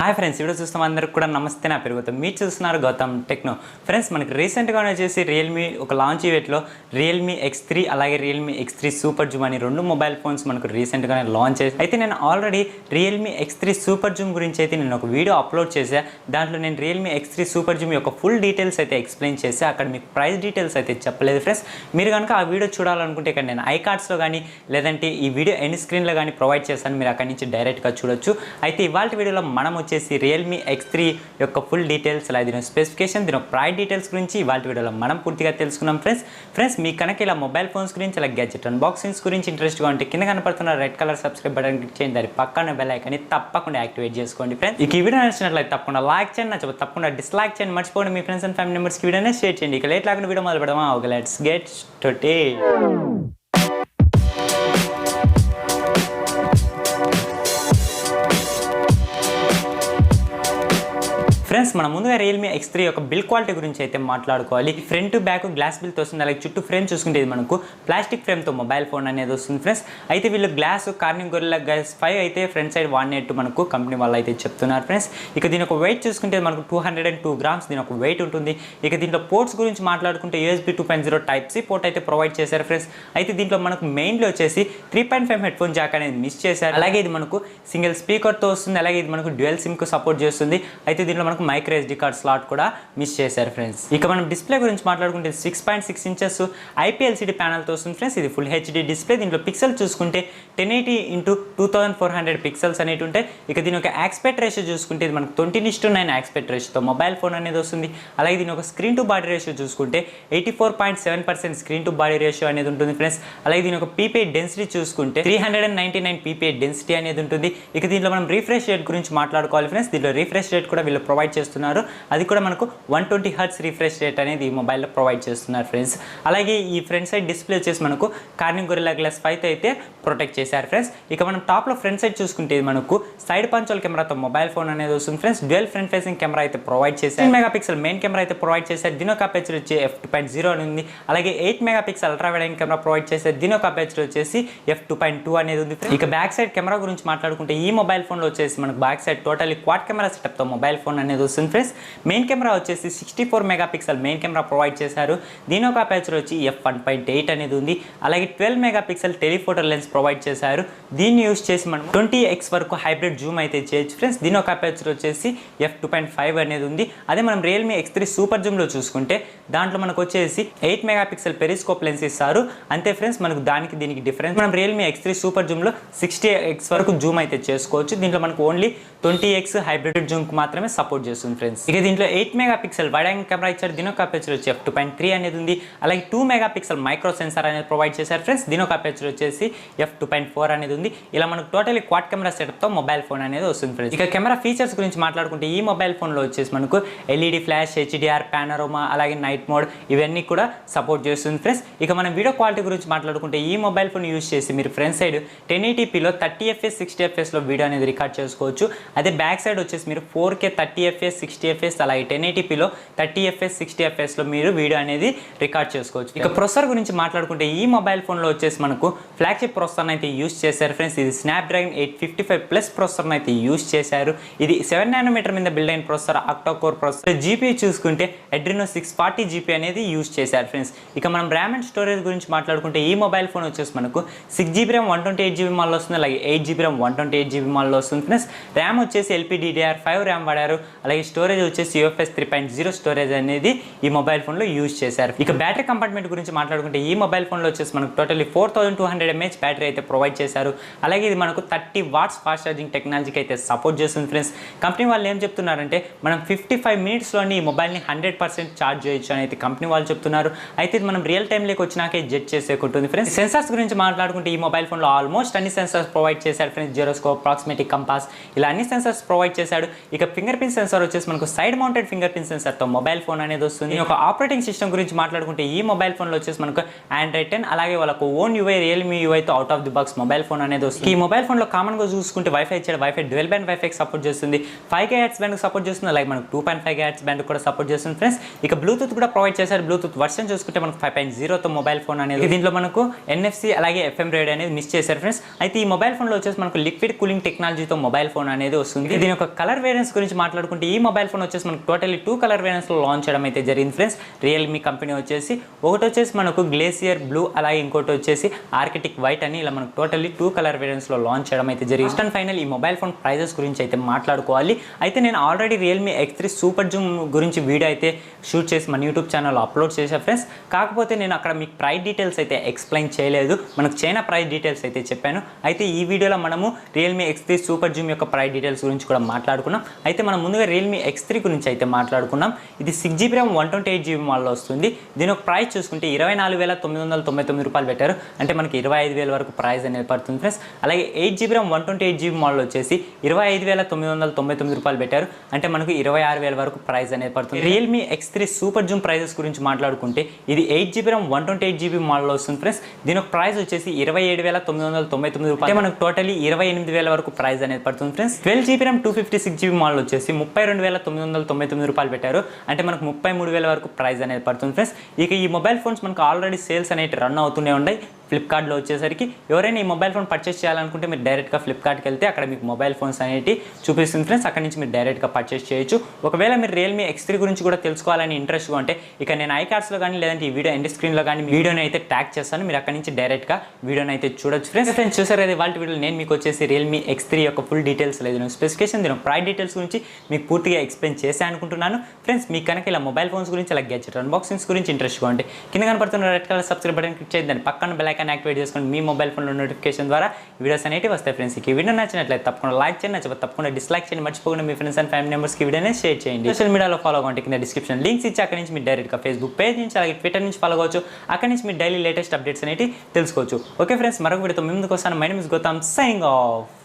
Hi friends, video చూస్తున్న అందరికి కూడా నమస్తే. నా పేరు గౌతమ్, మీరు చూస్తున్నారు గౌతమ్ టెక్నో. ఫ్రెండ్స్, మనకి రీసెంట్గా వచ్చేసి రియల్మీ ఒక లాంచ్ ఈవెంట్లో రియల్మీ X3 అలాగే రియల్మీ X3 సూపర్ జూమ్ అని రెండు మొబైల్ ఫోన్స్ మనకు రీసెంట్గానే లాంచ్ చేసి అయితే నేను already Realme X3 super Zoom గురించి అయితే నేను ఒక వీడియో అప్లోడ్ చేశాను. దాంట్లో నేను రియల్మీ X3 సూపర్ జూమ్ యొక్క ఫుల్ డీటెయిల్స్ అయితే ఎక్స్ప్లెయిన్ చేసి అక్కడ మీకు ప్రైస్ డీటెయిల్స్ అయితే చెప్పలేదు ఫ్రెండ్స్. మీరు కనుక ఆ వీడియో చూడాలనుకుంటే ఇక్కడ నేను ఐ కార్డ్స్లో కానీ లేదంటే ఈ వీడియో ఎండ్ స్క్రీన్లో కానీ ప్రొవైడ్ చేశాను, మీరు అక్కడి నుంచి డైరెక్ట్గా చూడొచ్చు. అయితే ఇవాళ వీడియోలో మనం వచ్చేసి రియల్మీ X3 యొక్క ఫుల్ డీటెయిల్స్ అలాగే దీని స్పెసిఫికేషన్ దీని ప్రైస్ డీటెయిల్స్ గురించి ఇవాళ వీడియోలో మనం పూర్తిగా తెలుసుకున్నాం ఫ్రెండ్స్. మీ కనుక ఇలా మొబైల్ ఫోన్స్ గురించి అలాగే గ్యాడ్జెట్ అన్బాక్సింగ్స్ గురించి ఇంట్రెస్ట్గా ఉంటే కింద కనపడుతున్న red colour subscribe button click చేయండి, దాని పక్కన బెల్ ఐకాన్ని తప్పకుండా యాక్టివేట్ చేసుకోండి ఫ్రెండ్స్. ఈ వీడియో నచ్చినట్లయితే తప్పకుండా లైక్ చేయండి, నచ్చకపోతే తప్పకుండా డిస్లైక్ చేయండి, మర్చిపోండి మీ ఫ్రెండ్స్ అండ్ ఫ్యామిలీ మెంబర్స్కి వీడియోనే షేర్ చేయండి. ఇక లేట్ లాగా వీడియో మొదలు పెడదామా? Okay, let's get started. Friends, మనం ముందుగా రియల్మీ X3 యొక్క బిల్ క్వాలిటీ గురించి అయితే మాట్లాడుకోవాలి. ఫ్రంట్ బ్యాక్ గ్లాస్ బిల్తో వస్తుంది, అలాగే చుట్టూ ఫ్రేమ్ చూసుకుంటే ఇది మనకు ప్లాస్టిక్ ఫ్రేమ్తో మొబైల్ ఫోన్ అనేది వస్తుంది ఫ్రెండ్స్. అయితే వీళ్ళు గ్లాస్ కార్నింగ్ గొరిల్లా గ్లాస్ 5 అయితే ఫ్రంట్ సైడ్ వాడినట్టు మనకు కంపెనీ వాళ్ళు అయితే చెప్తున్నారు ఫ్రెండ్స్. ఇక దీని ఒక వెయిట్ చూసుకుంటే మనకు 202 గ్రామ్స్ దీని ఒక వెయిట్ ఉంటుంది. ఇక దీంట్లో పోర్ట్స్ గురించి మాట్లాడుకుంటే USB 2.0 Type-C పోర్ట్ అయితే ప్రొవైడ్ చేశారు ఫ్రెండ్స్. అయితే దీంట్లో మనకు మెయిన్లో వచ్చేసి 3.5 హెడ్ ఫోన్ జాక్ అనేది మిస్ చేశారు. అలాగే ఇది మనకు సింగిల్ స్పీకర్తో వస్తుంది, అలాగే ఇది మనకు డ్యూయల్ సిమ్కు సపోర్ట్ చేస్తుంది. అయితే దీంట్లో మనకు మైక్రో SD కార్డ్ స్లాట్ కూడా మిస్ చేశారు ఫ్రెండ్స్. ఇక మనం డిస్ప్లే గురించి మాట్లాడుకుంటే 6.6 ఇంచెస్ IPLCD ప్యానల్తో వస్తుంది ఫ్రెండ్స్. ఇది ఫుల్ HD డిస్ప్లే. దీంట్లో పిక్సెల్ చూసుకుంటే 1080x2400 పిక్సెల్స్ అనేవి ఉంటాయి. ఇక దీని ఒక ఆస్పెక్ట్ రేషియో చూసుకుంటే ఇది మనకు 20:9 ఆస్పెక్ట్ రేషియోతో మొబైల్ ఫోన్ అనేది వస్తుంది. అలాగే దీని ఒక స్క్రీన్ టు బాడీ రేషియో చూసుకుంటే 84.7% స్క్రీన్ టు బాడీ రేషియో అనేది ఉంటుంది ఫ్రెండ్స్. అలాగే దీని ఒక PPI డెన్సిటీ చూసుకుంటే 399 PPI డెన్సిటీ అనేది ఉంటుంది. ఇక దీంట్లో మనం రిఫ్రెష్ రేట్ గురించి మాట్లాడుకోవాలి ఫ్రెండ్స్. దీంట్లో రిఫ్రెష్ రేట్ కూడా వీళ్ళు ప్రొవైడ్ చేస్తున్నారు. అది కూడా మనకు 120 Hz రిఫ్రెష్ రేట్ అనేది ఈ మొబైల్లో ప్రొవైడ్ చేస్తున్నారు ఫ్రెండ్స్. అలాగే ఈ ఫ్రంట్ సైడ్ డిస్ప్లే వచ్చేసి మనకు కార్నింగ్ గొరిల్లా గ్లాస్ 5 అయితే ప్రొటెక్ట్ చేశారు ఫ్రెండ్స్. ఇక మనం టాప్లో ఫ్రంట్ సైడ్ చూసుకుంటే మనకు సైడ్ పంచోల్ కెమెరాతో మొబైల్ ఫోన్ అనేది వస్తుంది friends. Dual front facing camera అయితే ప్రొవైడ్ చేశారు. 10 మెగాపిక్సెల్ మెయిన్ కెమెరా అయితే ప్రొవైడ్ చేశారు. దీని ఒక అపేచర్ వచ్చి f2.0 అని ఉంది. అలాగే 8 megapixel ultra wide angle camera provide చేశారు. దీని ఒక అపేచర్ వచ్చేసి f2.2 అనేది ఉంది. ఇక బ్యాక్ సైడ్ కెమెరా గురించి మాట్లాడుకుంటే ఈ మొబైల్ ఫోన్లో వచ్చేసి మనకు back side totally quad camera సెటప్తో మొబైల్ ఫోన్ అనేది వస్తుంది ఫ్రెండ్స్. మెయిన్ కెమెరా వచ్చేసి 64 మెగాపిక్సెల్ మెయిన్ కెమెరా ప్రొవైడ్ చేశారు. దీని ఒక అపేచర్ వచ్చి f1.8 అనేది ఉంది. అలాగే 12 మెగాపిక్సెల్ టెలిఫోటో లెన్స్ ప్రొవైడ్ చేశారు. దీన్ని యూస్ చేసి మనం 20x వరకు హైబ్రిడ్ జూమ్ అయితే చేయొచ్చు ఫ్రెండ్స్. దీని ఒక అపేచర్ వచ్చేసి f2.5 అనేది ఉంది. అదే మనం రియల్మీ X3 సూపర్ జూమ్లో చూసుకుంటే దాంట్లో మనకు వచ్చేసి 8 మెగాపిక్సెల్ పెరిస్కోప్ లెన్స్ ఇస్తారు. అంతే ఫ్రెండ్స్, మనకు దీనికి డిఫరెన్స్. మనం రియల్మీ X3 సూపర్ జూమ్లో 60x వరకు జూమ్ అయితే చేసుకోవచ్చు. దీంట్లో మనకు ఓన్లీ 20x హైబ్రిడ్ జూమ్కి మాత్రమే సపోర్ట్ చేస్తుంది ఫ్రెండ్స్. ఇక దీంట్లో 8 మెగాపిక్సెల్ వైడ్ యాంగిల్ కెమెరా ఇచ్చారు. దీని ఒక అపేచర్ వచ్చి f2.3 అనేది ఉంది. అలాగే 2 మెగాపిక్సెల్ మైక్రో సెన్సార్ అనేది ప్రొవైడ్ చేశారు ఫ్రెండ్స్. దీని ఒక అపేచర్ వచ్చేసి f2.4 అనేది ఉంది. ఇలా మనకు టోటలీ క్వాడ్ కెమెరా సెటప్తో మొబైల్ ఫోన్ అనేది వస్తుంది ఫ్రెండ్స్. ఇక కెమెరా ఫీచర్స్ గురించి మాట్లాడుకుంటే ఈ మొబైల్ ఫోన్లో వచ్చేసి మనకు LED ఫ్లాష్, HDR, పానోరమా, అలాగే నైట్ మోడ్ ఇవన్నీ కూడా సపోర్ట్ చేస్తుంది ఫ్రెండ్స్. ఇక మనం వీడియో క్వాలిటీ గురించి మాట్లాడుకుంటే ఈ మొబైల్ ఫోన్ యూస్ చేసి మీరు ఫ్రంట్ సైడ్ 1080pలో 30fps 60fpsలో వీడియో అనేది రికార్డ్ చేసుకోవచ్చు. అదే బ్యాక్ సైడ్ వచ్చేసి మీరు 4K 30fps 60fps అలాగే 1080pలో 30fps 60fpsలో మీరు వీడియో అనేది రికార్డ్ చేసుకోవచ్చు. ఇక ప్రొసెసర్ గురించి మాట్లాడుకుంటే ఈ మొబైల్ ఫోన్లో వచ్చేసి మనకు ఫ్లాగ్షిప్ ప్రొసెసర్ అయితే యూస్ చేశారు ఫ్రెండ్స్. ఇది స్నాప్డ్రాగన్ 855+ ప్రొసెసర్ అయితే యూస్ చేశారు. ఇది 7 నానోమీటర్ మీద బిల్డ్ అయిన processor, octa core processor. GPU చూసుకుంటే Adreno 640 GPU అనేది యూస్ చేశారు ఫ్రెండ్స్. ఇక మనం ర్యామ్ అండ్ స్టోరేజ్ గురించి మాట్లాడుకుంటే ఈ మొబైల్ ఫోన్ వచ్చేసి మనకు 6GB ర్యామ్ 128GB మాల్లో వస్తుంది. అలాగే 8GB ర్యామ్ 128GB మాల్లో వస్తుంది ఫ్రెండ్స్. ర్యామ్ వచ్చేసి LPDDR5 ర్యామ్ వాడారు. అలాగే స్టోరేజ్ వచ్చేసి UFS 3.0 స్టోరేజ్ అనేది ఈ మొబైల్ ఫోన్లో యూజ్ చేశారు. ఇక బ్యాటరీ కంపార్ట్మెంట్ గురించి మాట్లాడుకుంటే ఈ మొబైల్ ఫోన్లో వచ్చేసి మనకు టోటల్లీ 4200 mAh బ్యాటరీ అయితే ప్రొవైడ్ చేశారు. అలాగే ఇది మనకు 30 watts ఫాస్ట్ ఛార్జింగ్ టెక్నాలజీకి అయితే సపోర్ట్ చేస్తుంది ఫ్రెండ్స్. కంపెనీ వాళ్ళు ఏం చెప్తున్నారంటే మనం 55 minutesలోని ఈ మొబైల్ని 100% ఛార్జ్ చేయొచ్చు అని అయితే కంపెనీ వాళ్ళు చెప్తున్నారు. అయితే ఇది మనం రియల్ టైంలోకి వచ్చినాకే జడ్జ్ చేసేకుంటుంది ఫ్రెండ్స్. సెన్సార్స్ గురించి మాట్లాడుకుంటే ఈ మొబైల్ ఫోన్లో ఆల్మోస్ట్ అన్ని సెన్సార్స్ ప్రొవైడ్ చేశారు ఫ్రెండ్స్. జిరోస్కోప్, ప్రాక్సిమిటీ, కంపాస్ ఇలా అన్ని సెన్సార్స్ ప్రొవైడ్ చేశాడు. ఇక ఫింగర్ ప్రింట్ సెన్సార్ వచ్చేసి మనకు సైడ్ మౌంటెడ్ ఫింగర్ ప్రింట్ సెన్సార్తో మొబైల్ ఫోన్ అనేది వస్తుంది. ఒక ఆపరేటింగ్ సిస్టమ్ గురించి మాట్లాడుకుంటే ఈ మొబైల్ ఫోన్లో వచ్చేసి మనకు Android 10 అలాగే వాళ్ళకు ఓన్ UI రియల్మీ యూఐతో out out of the box mobile phone అనేది వస్తుంది. ఈ మొబైల్ ఫోన్లో కామన్గా చూసుకుంటే వైఫై ఇచ్చాడు. వైఫై డ్యూయల్ బ్యాండ్ వైఫైకి సపోర్ట్ చేస్తుంది, 5 GHz బ్యాండ్కి సపోర్ట్ చేస్తుంది, అలాగే మనకు 2.5 GHz బ్యాండ్ కూడా సపోర్ట్ చేస్తుంది ఫ్రెండ్స్. ఇక బ్లూటూత్ కూడా ప్రొవైడ్ చేశారు. బ్లూటూత్ వర్షన్ చూసుకుంటే మనకు 5.0తో మొబైల్ ఫోన్ అనేది. దీంట్లో మనకు NFC అలాగే FM రేడియో అనేది మిస్ చేశారు ఫ్రెండ్స్. అయితే ఈ మొబైల్ ఫోన్లో వచ్చేసి మనకు లిక్విడ్ కూలింగ్ టెక్నాలజీతో మొబైల్ ఫోన్ అనేది వస్తుంది. దీని యొక్క కలర్ వేరియన్స్ గురించి మాట్లాడుకుంటే ఈ మొబైల్ ఫోన్ వచ్చేసి మనకు టోటల్లీ 2 కలర్ వేరియన్స్లో లాంచ్ చేయడం అయితే జరిగింది ఫ్రెండ్స్. రియల్మీ కంపెనీ వచ్చేసి ఒకటి వచ్చేసి మనకు గ్లేసియర్ బ్లూ, అలాగే ఇంకోటి వచ్చేసి ఆర్కిటిక్ వైట్ అని ఇలా మనకు టోటల్లీ 2 కలర్ వేరియన్స్లో లాంచ్ చేయడం అయితే జరిగింది. అండ్ ఫైనల్ ఈ మొబైల్ ఫోన్ ప్రైజెస్ గురించి అయితే మాట్లాడుకోవాలి. అయితే నేను already Realme X3 super Zoom గురించి వీడియో అయితే షూట్ చేసి మన యూట్యూబ్ ఛానల్లో అప్లోడ్ చేశాను ఫ్రెండ్స్. కాకపోతే నేను అక్కడ మీకు ప్రైస్ డీటెయిల్స్ అయితే ఎక్స్ప్లెయిన్ చేయలేదు, మనకు చైనా ప్రైస్ డీటెయిల్స్ అయితే చెప్పాను. అయితే ఈ వీడియోలో మనము రియల్మీ X3 సూపర్ జూమ్ యొక్క ప్రైస్ డీటెయిల్స్ గురించి కూడా మాట్లాడుకున్నాం. అయితే మనం ముందుగా రియల్మీ X3 గురించి అయితే మాట్లాడుకున్నాం. ఇది 6GB RAM 128GB మోడల్ వస్తుంది. దీని ఒక ప్రైస్ చూసుకుంటే 24,999 రూపాయలు పెట్టారు, అంటే మనకి 25,000 వరకు ప్రైస్ అనేది పడుతుంది ఫ్రెండ్స్. అలాగే 8GB RAM 128GB మోడల్ వచ్చేసి 25,999 రూపాయలు పెట్టారు, అంటే మనకు 26,000 వరకు ప్రైస్ అనేది పడుతుంది. Realme X3 super Zoom prices గురించి మాట్లాడుకుంటే ఇది 8GB RAM 128GB మోడల్ వస్తుంది ఫ్రెండ్స్. దీని ఒక ప్రైస్ వచ్చేసి 27,999 రూపాయలు, అంటే మనకు టోటలీ 28,000 వరకు ప్రైస్ అనేది పడుతుంది friends. 12GB RAM 256GB model వచ్చేసి 32,999 రూపాయలు పెట్టారు, అంటే మనకు 33,000 వరకు ప్రైస్ అనేది పడుతుంది ఫ్రెండ్స్. ఇక ఈ మొబైల్ ఫోన్స్ మనకు ఆల్రెడీ సేల్స్ అనేవి రన్ అవుతూనే ఉన్నాయి. ఫ్లిప్కార్ట్లో వచ్చేసరికి ఎవరైనా ఈ మొబైల్ ఫోన్ పర్చేస్ చేయాలనుకుంటే మీరు డైరెక్ట్గా ఫ్లిప్కార్ట్కి వెళ్తే అక్కడ మీకు మొబైల్ ఫోన్స్ అనేవి చూపిస్తుంది ఫ్రెండ్స్. అక్కడ నుంచి మీరు డైరెక్ట్గా పర్చేస్ చేయొచ్చు. ఒకవేళ మీరు రియల్మీ X3 గురించి కూడా తెలుసుకోవాలని ఇంట్రెస్ట్గా ఉంటే ఇక నేను ఐకార్డ్స్లో కానీ లేదంటే ఈ వీడియో ఎండ్ స్క్రీన్లో కానీ వీడియోని అయితే ట్యాగ్ చేస్తాను, మీరు అక్కడ నుంచి డైరెక్ట్గా వీడియోని అయితే చూడొచ్చు ఫ్రెండ్స్. చూసారు కదా వాళ్ళ వీడియోలో నేను మీకు వచ్చేసి రియల్మీ X3 యొక్క ఫుల్ డీటెయిల్స్ లేదు స్పెసిఫికేషన్, దీని ప్రైస్ డీటెయిల్స్ గురించి మీకు పూర్తిగా ఎక్స్ప్లెయిన్ చేసే అనుకుంటున్నాను ఫ్రెండ్స్. మీకు కనుక ఇలా మొబైల్ ఫోన్స్ గురించి అలా గ్యాడ్జెట్ అన్బాక్సింగ్స్ గురించి ఇంట్రెస్ట్గా ఉంటే కింద కనపడుతున్న red colour subscribe button click చేయండి, దాని పక్కన బెల్ ఐకాన్ యాక్టివేట్ చేసుకొని మీ మొబైల్ ఫోన్లో నోటిఫికేషన్ ద్వారా వీడియోస్ అనేవి వస్తాయి ఫ్రెండ్స్. ఈ వీడియో నచ్చినట్లయితే తప్పకుండా లైక్ చేయండి, నచ్చకపోతే తప్పకుండా డిస్లైక్ చేయండి, మర్చిపోకుండా మీ ఫ్రెండ్స్ అండ్ ఫ్యామిలీ మెంబర్స్కి వీడియోనే షేర్ చేయండి. సోషల్ మీడియాలో ఫాలో అవ్వండి, కింద డిస్క్రిప్షన్ లింక్స్ ఇచ్చి అక్కడ నుంచి మీరు డైరెక్ట్గా ఫేస్బుక్ పేజ్ నుంచి అలాగే ట్విట్టర్ నుంచి ఫాలో అవ్వచ్చు. అక్కడ నుంచి మీరు డైలీ లేటెస్ట్ అప్డేట్స్ అనేవి తెలుసుకోవచ్చు. ఓకే ఫ్రెండ్స్, మరొక వీడియోతో మీ ముందుకు వస్తాను. My name is Gautam, signing of.